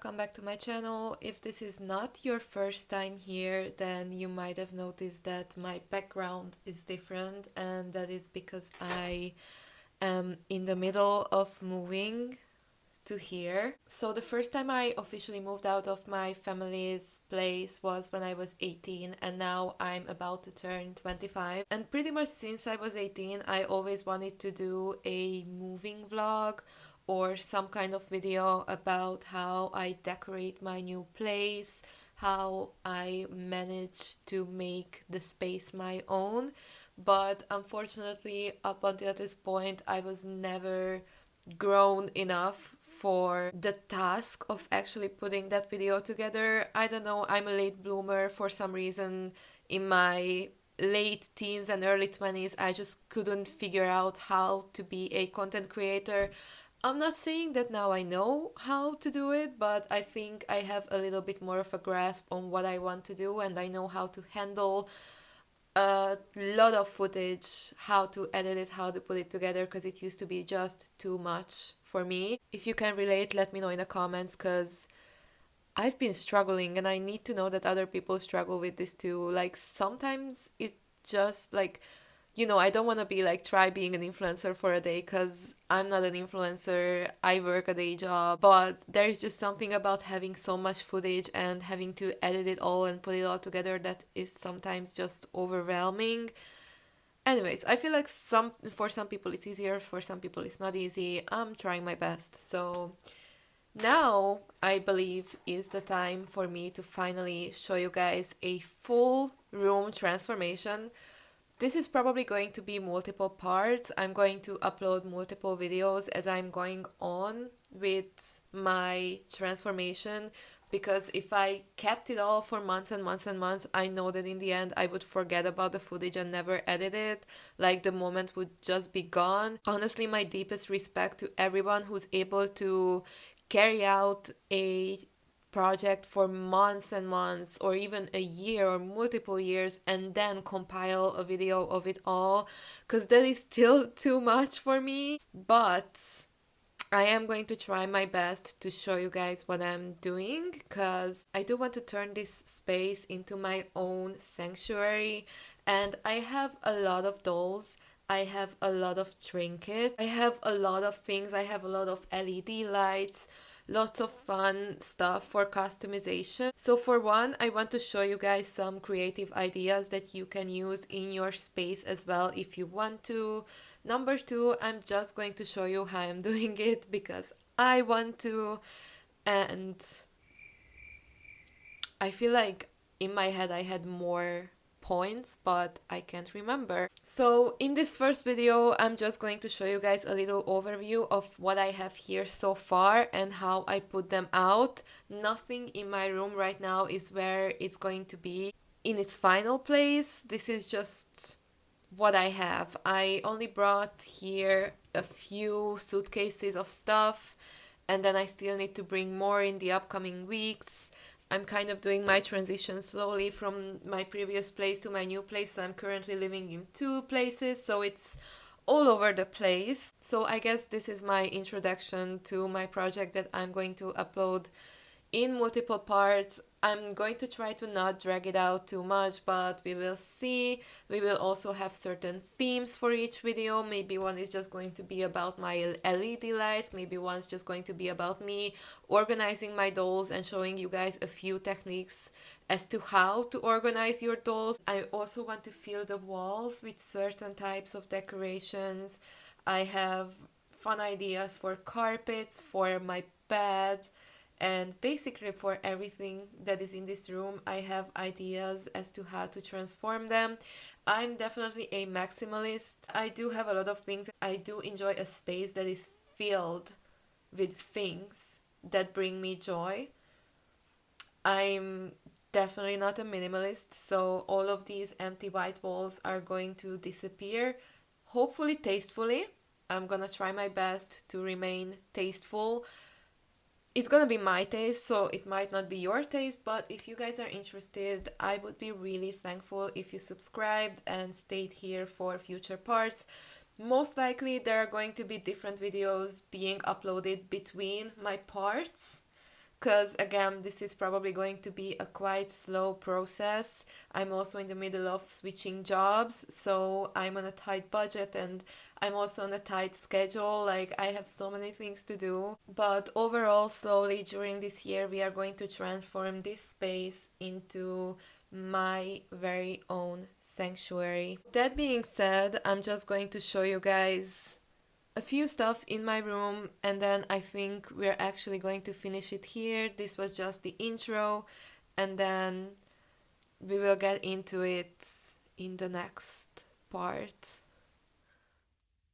welcome back to my channel. If this is not your first time here, then you might have noticed that my background is different, and that is because I am in the middle of moving to here. So the first time I officially moved out of my family's place was when I was 18, and now I'm about to turn 25. And pretty much since I was 18, I always wanted to do a moving vlog or some kind of video about how I decorate my new place, how I manage to make the space my own. But unfortunately, up until this point, I was never grown enough for the task of actually putting that video together. I don't know, I'm a late bloomer for some reason. In my late teens and early 20s, I just couldn't figure out how to be a content creator. I'm not saying that now I know how to do it, but I think I have a little bit more of a grasp on what I want to do, and I know how to handle a lot of footage, how to edit it, how to put it together, because it used to be just too much for me. If you can relate, let me know in the comments, because I've been struggling and I need to know that other people struggle with this too. Like sometimes it just like, I don't want to be like, try being an influencer for a day, because I'm not an influencer. I work a day job, but there is just something about having so much footage and having to edit it all and put it all together that is sometimes just overwhelming. Anyways, I feel like for some people it's easier, for some people it's not easy. I'm trying my best. So now I believe is the time for me to finally show you guys a full room transformation. This is probably going to be multiple parts. I'm going to upload multiple videos as I'm going on with my transformation, because if I kept it all for months and months and months, I know that in the end I would forget about the footage and never edit it. Like the moment would just be gone. Honestly, my deepest respect to everyone who's able to carry out a project for months and months, or even a year or multiple years, and then compile a video of it all, because that is still too much for me. But I am going to try my best to show you guys what I'm doing, because I do want to turn this space into my own sanctuary. And I have a lot of dolls, I have a lot of trinkets, I have a lot of things, I have a lot of LED lights, lots of fun stuff for customization. So for one, I want to show you guys some creative ideas that you can use in your space as well if you want to. Number two, I'm just going to show you how I'm doing it because I want to, and I feel like in my head I had more points, but I can't remember. So in this first video, I'm just going to show you guys a little overview of what I have here so far and how I put them out. Nothing in my room right now is where it's going to be in its final place. This is just what I have. I only brought here a few suitcases of stuff, and then I still need to bring more in the upcoming weeks. I'm kind of doing my transition slowly from my previous place to my new place, so I'm currently living in two places, so it's all over the place. So I guess this is my introduction to my project that I'm going to upload in multiple parts. I'm going to try to not drag it out too much, but we will see. We will also have certain themes for each video. Maybe one is just going to be about my LED lights, maybe one's just going to be about me organizing my dolls and showing you guys a few techniques as to how to organize your dolls. I also want to fill the walls with certain types of decorations. I have fun ideas for carpets, for my bed, and basically for everything that is in this room. I have ideas as to how to transform them. I'm definitely a maximalist. I do have a lot of things. I do enjoy a space that is filled with things that bring me joy. I'm definitely not a minimalist, so all of these empty white walls are going to disappear, hopefully tastefully. I'm gonna try my best to remain tasteful. It's gonna be my taste, so it might not be your taste, but if you guys are interested, I would be really thankful if you subscribed and stayed here for future parts. Most likely there are going to be different videos being uploaded between my parts, because again, this is probably going to be a quite slow process. I'm also in the middle of switching jobs, so I'm on a tight budget and I'm also on a tight schedule. Like, I have so many things to do. But overall, slowly during this year, we are going to transform this space into my very own sanctuary. That being said, I'm just going to show you guys a few stuff in my room, and then I think we're actually going to finish it here. This was just the intro, and then we will get into it in the next part.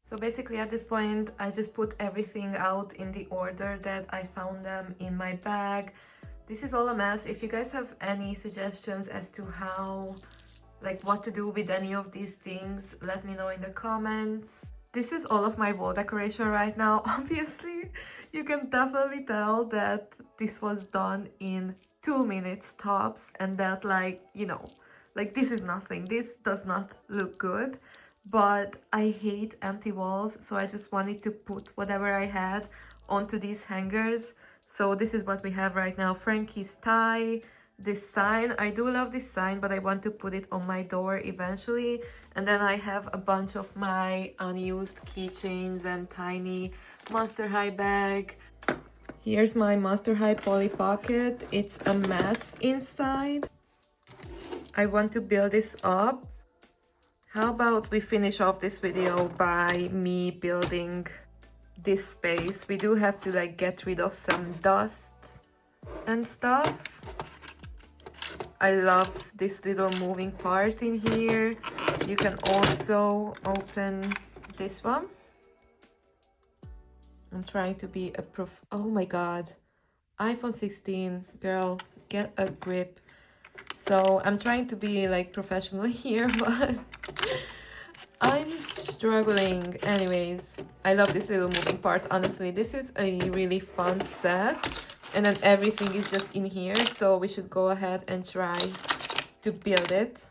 So basically at this point I just put everything out in the order that I found them in my bag. This is all a mess. If you guys have any suggestions as to how, like, what to do with any of these things, let me know in the comments. This is all of my wall decoration right now. Obviously, you can definitely tell that this was done in 2 minutes tops, and that, like, you know, like, this is nothing. This does not look good, but I hate empty walls, so I just wanted to put whatever I had onto these hangers. So this is what we have right now. Frankie's tie, this sign. I do love this sign, but I want to put it on my door eventually. And then I have a bunch of my unused keychains and tiny Monster High bag. Here's my Monster High Polly pocket. It's a mess inside. I want to build this up. How about we finish off this video by me building this space? We do have to, like, get rid of some dust and stuff. I love this little moving part in here. You can also open this one. I'm trying to be a oh my god, iPhone 16, girl, get a grip. So I'm trying to be, like, professional here, but I'm struggling. Anyways, I love this little moving part. Honestly, this is a really fun set, and then everything is just in here, so we should go ahead and try to build it.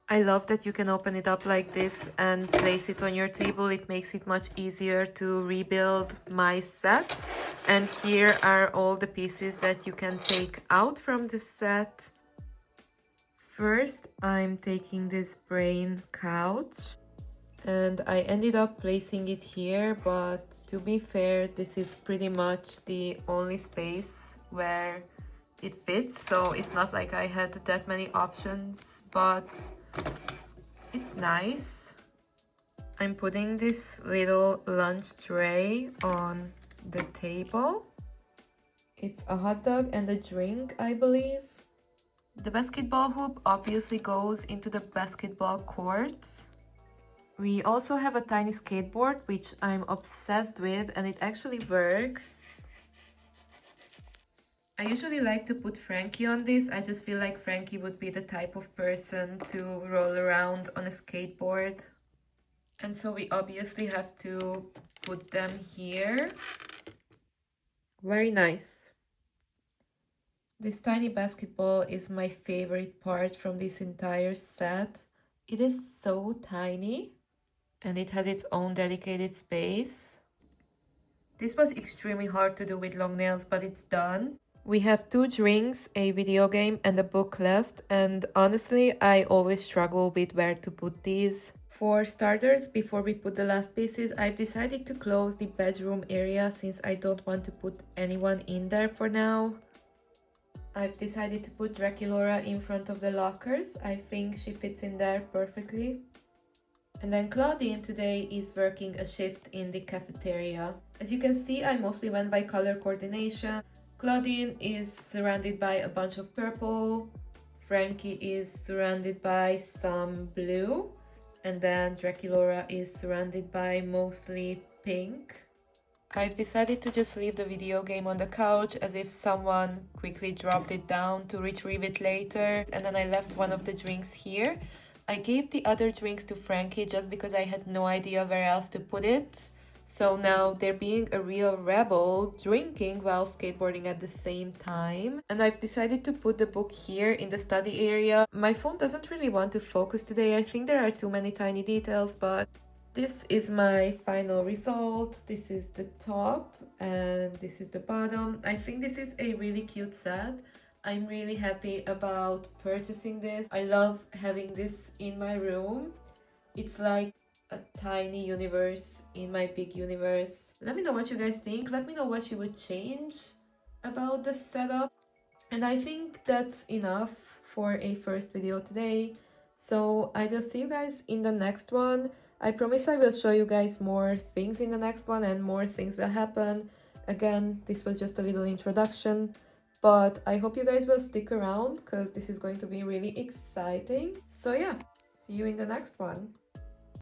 I love that you can open it up like this and place it on your table. It makes it much easier to rebuild my set. And here are all the pieces that you can take out from the set. First, I'm taking this brain couch, and I ended up placing it here, but to be fair, this is pretty much the only space where it fits, so it's not like I had that many options, but it's nice. I'm putting this little lunch tray on the table. It's a hot dog and a drink, I believe. The basketball hoop obviously goes into the basketball court. We also have a tiny skateboard, which I'm obsessed with, and it actually works. I usually like to put Frankie on this. I just feel like Frankie would be the type of person to roll around on a skateboard. And so we obviously have to put them here. Very nice. This tiny basketball is my favorite part from this entire set. It is so tiny, and it has its own dedicated space. This was extremely hard to do with long nails, but it's done. We have 2 drinks, a video game, and a book left, and honestly, I always struggle with where to put these. For starters, before we put the last pieces, I've decided to close the bedroom area since I don't want to put anyone in there for now. I've decided to put Draculaura in front of the lockers. I think she fits in there perfectly. And then Claudine today is working a shift in the cafeteria. As you can see, I mostly went by color coordination. Claudine is surrounded by a bunch of purple. Frankie is surrounded by some blue. And then Draculaura is surrounded by mostly pink. I've decided to just leave the video game on the couch as if someone quickly dropped it down to retrieve it later. And then I left one of the drinks here. I gave the other drinks to Frankie just because I had no idea where else to put it. So now they're being a real rebel, drinking while skateboarding at the same time. And I've decided to put the book here in the study area. My phone doesn't really want to focus today. I think there are too many tiny details, but This is my final result. This is the top and this is the bottom. I think this is a really cute set. I'm really happy about purchasing this. I love having this in my room. It's like a tiny universe in my big universe. Let me know what you guys think. Let me know what you would change about the setup. And I think that's enough for a first video today. So I will see you guys in the next one. I promise I will show you guys more things in the next one and more things will happen. Again, this was just a little introduction, but I hope you guys will stick around because this is going to be really exciting. So yeah, see you in the next one.